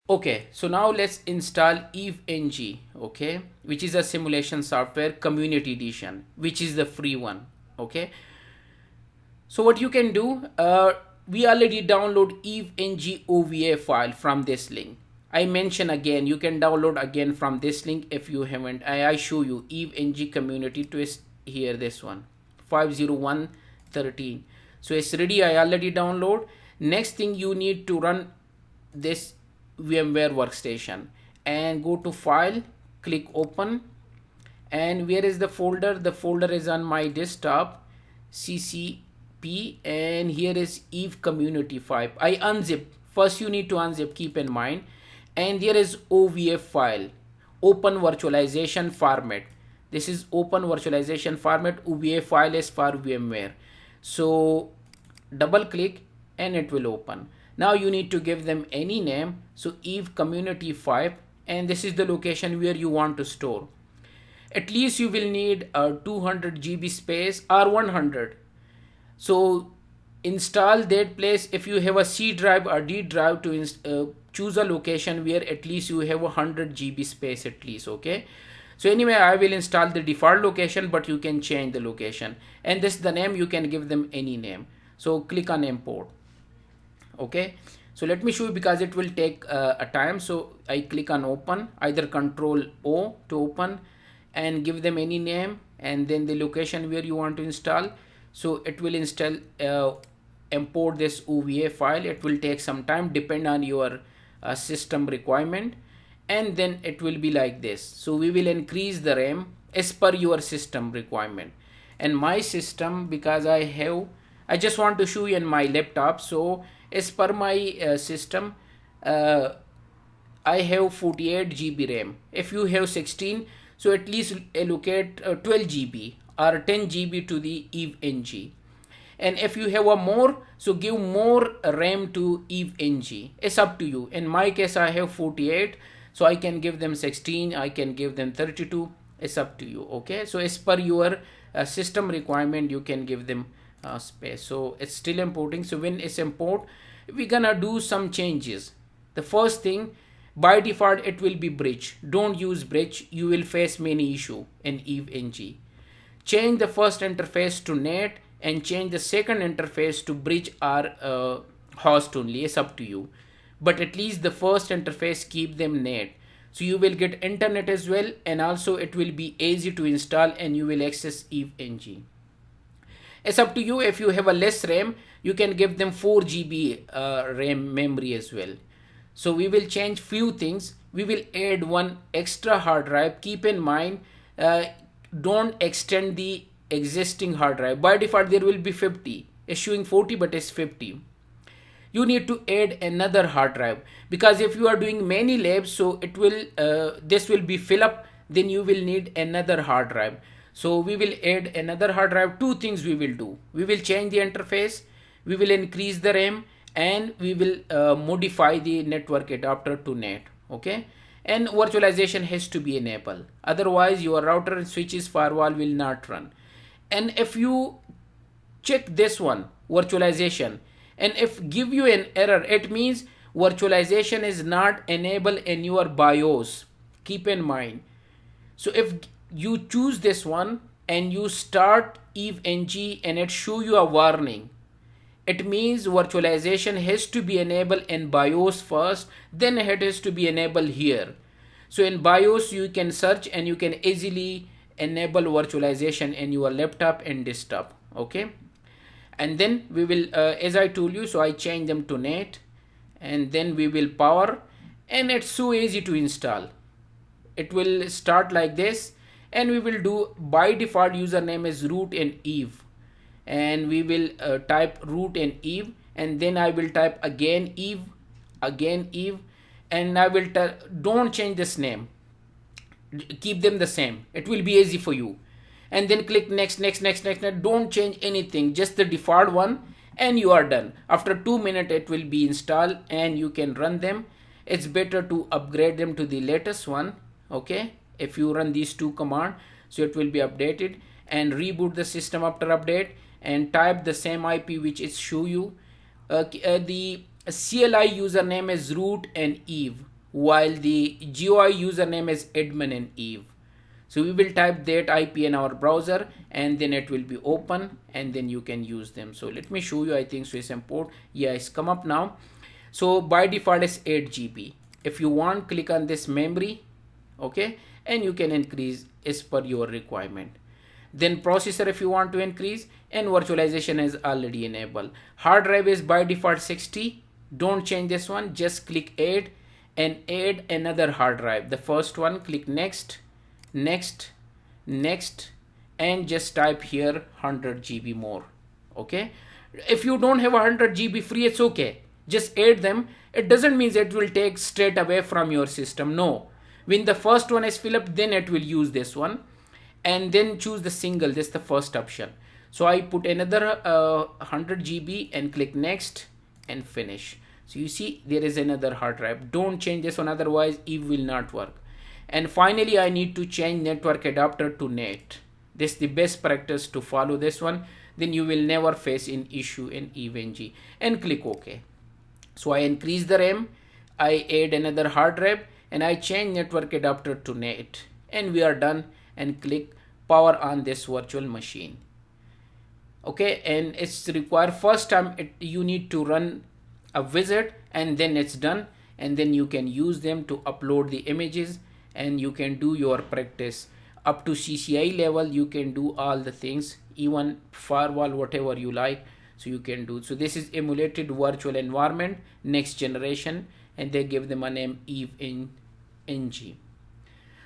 Okay, so now let's install EveNG, okay, which is a simulation software community edition, which is the free one. Okay, so what you can do, we already download EveNG OVA file from this link. I mention again, you can download again from this link if you haven't. I show you EveNG community twist here, this one 50113. So it's ready. I already download. Next thing, you need to run this VMware workstation and go to file, click open, and where is the folder? The folder is on my desktop, CCP, and here is Eve community file. I unzip. First you need to unzip, keep in mind, and there is OVA file, open virtualization format. This is open virtualization format. OVA file is for VMware. So double click and it will open. Now you need to give them any name. So Eve community 5, and this is the location where you want to store. At least you will need a 200 GB space or 100. So install that place. If you have a C drive or D drive, to choose a location where at least you have 100 GB space at least. Okay, so anyway, I will install the default location, but you can change the location, and this is the name. You can give them any name. So click on import. Okay, so let me show you because it will take a time. So I click on open, either Control O to open, and give them any name and then the location where you want to install. So it will install, import this OVA file. It will take some time, depend on your system requirement, and then it will be like this. So we will increase the RAM as per your system requirement. And my system, because I just want to show you in my laptop. So as per my system, I have 48 GB RAM. If you have 16, so at least allocate 12 GB or 10 GB to the EveNG. And if you have a more, so give more RAM to EveNG. It's up to you. In my case, I have 48, so I can give them 16, I can give them 32. It's up to you. Okay, so as per your system requirement, you can give them space. So it's still importing. So when it's import, we're gonna do some changes. The first thing, by default it will be bridge. Don't use bridge, you will face many issue in EveNG. Change the first interface to NAT and change the second interface to bridge or host only. It's up to you, but at least the first interface, keep them NAT. So you will get internet as well, and also it will be easy to install and you will access EveNG. It's up to you. If you have a less RAM, you can give them 4 GB RAM memory as well. So we will change few things. We will add one extra hard drive. Keep in mind, don't extend the existing hard drive. By default there will be 50. It's showing 40, but it's 50. You need to add another hard drive, because if you are doing many labs, so it will this will be fill up, then you will need another hard drive. So we will add another hard drive. Two things we will do. We will change the interface, we will increase the RAM, and we will modify the network adapter to NAT. Okay, and virtualization has to be enabled, otherwise your router and switches firewall will not run. And if you check this one, virtualization, and if give you an error, it means virtualization is not enabled in your BIOS. Keep in mind. So if you choose this one and you start EveNG and it show you a warning, it means virtualization has to be enabled in BIOS first, then it has to be enabled here. So in BIOS you can search and you can easily enable virtualization in your laptop and desktop. Okay, and then we will as I told you, so I change them to NAT, and then we will power, and it's so easy to install. It will start like this, and we will do, by default username is root and Eve, and we will type root and Eve, and then I will type again Eve, and I will don't change this name, keep them the same, it will be easy for you. And then click next. Don't change anything, just the default one, and you are done. After 2 minutes it will be installed and you can run them. It's better to upgrade them to the latest one. Okay, if you run these two commands, so it will be updated, and reboot the system after update and type the same IP which is show you. The CLI username is root and Eve. while the GUI username is admin and Eve. So we will type that IP in our browser and then it will be open and then you can use them. So let me show you. I think Swiss import. Yeah, it's come up now. So by default it's 8 GB. If you want, click on this memory, okay, and you can increase as per your requirement. Then processor if you want to increase, and virtualization is already enabled. Hard drive is by default 60. Don't change this one, just click add and add another hard drive. The first one, click next, next, next, and just type here 100 GB more. Okay, if you don't have 100 GB free, it's okay, just add them. It doesn't mean it will take straight away from your system. No, when the first one is filled up, then it will use this one, and then choose the single. This is the first option. So I put another 100 GB and click next and finish. So you see there is another hard drive. Don't change this one, otherwise Eve will not work. And finally I need to change network adapter to NAT. This is the best practice to follow this one, then you will never face an issue in EVE-NG, and click OK. So I increase the RAM, I add another hard drive, and I change network adapter to NAT, and we are done, and click power on this virtual machine. Okay, and it's required first time you need to run a visit, and then it's done, and then you can use them to upload the images, and you can do your practice up to CCI level. You can do all the things, even firewall, whatever you like, so you can do. So this is emulated virtual environment, next generation, and they give them a name EVE-NG.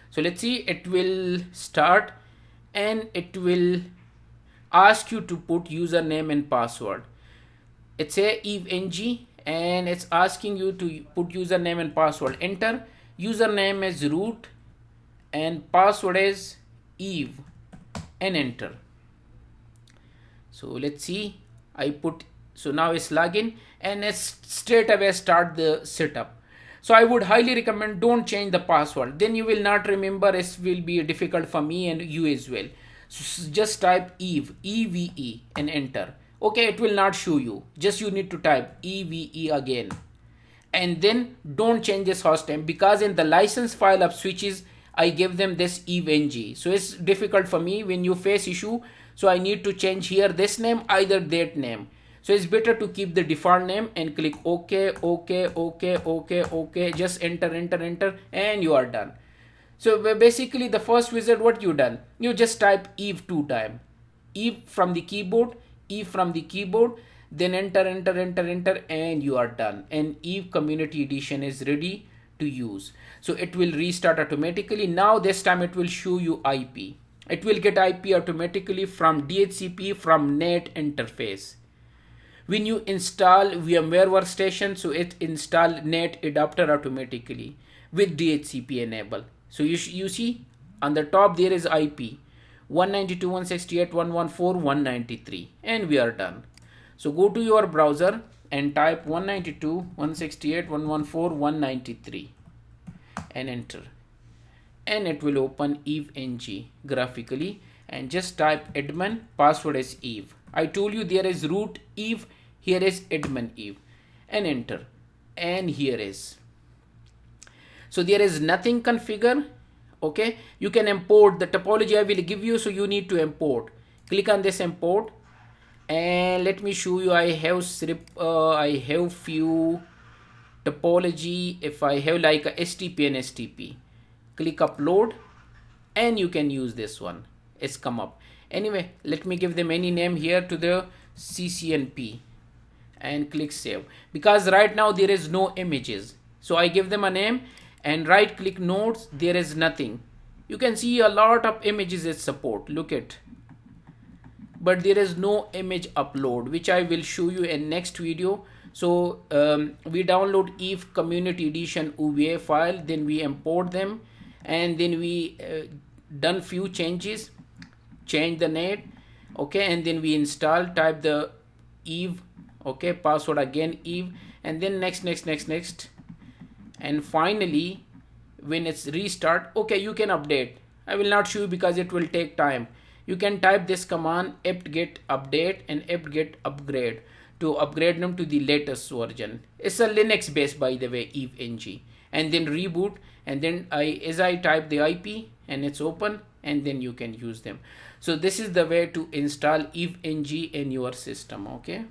So let's see, it will start and it will ask you to put username and password. It's a EVE-NG and it's asking you to put username and password. Enter. Username is root and password is Eve, and enter. So let's see, I put, so now it's login and it's straight away start the setup. So I would highly recommend don't change the password, then you will not remember. It will be difficult for me and you as well. So just type Eve, EVE, and enter. Okay, it will not show you, just you need to type EVE again, and then don't change this host name, because in the license file of switches I give them this EVE-NG. So it's difficult for me when you face issue, so I need to change here this name, either that name. So it's better to keep the default name and click OK, OK, OK, OK, OK. Just enter, enter, enter, and you are done. So basically the first visit, what you done? You just type Eve 2 times. Eve from the keyboard, Eve from the keyboard, then enter, enter, enter, enter, and you are done. And Eve Community Edition is ready to use. So it will restart automatically. Now this time it will show you IP. It will get IP automatically from DHCP from NAT interface. When you install VMware Workstation, so it install NAT adapter automatically with DHCP enabled. So you see on the top there is IP 192.168.114.193, and we are done. So go to your browser and type 192.168.114.193 and enter, and it will open EVE-NG graphically, and just type admin, password is Eve. I told you there is root Eve, here is admin Eve, and enter, and here is. So there is nothing configure. Okay, you can import the topology I will give you, so you need to import. Click on this import, and let me show you. I have few topology. If I have like a STP and STP, click upload, and you can use this one. It's come up. Anyway, let me give them any name here to the CCNP and click save, because right now there is no images. So I give them a name and right click nodes, there is nothing. You can see a lot of images it support, look at, but there is no image upload, which I will show you in next video. So we download Eve Community Edition UVA file, then we import them, and then we done few changes, change the NAT, okay, and then we install, type the Eve, okay, password again Eve, and then next, and finally when it's restart, okay, you can update. I will not show you because it will take time. You can type this command apt-get update and apt-get upgrade to upgrade them to the latest version. It's a Linux based, by the way, EVE-NG, and then reboot, and then I type the IP and it's open, and then you can use them. So this is the way to install evng in your system. Okay.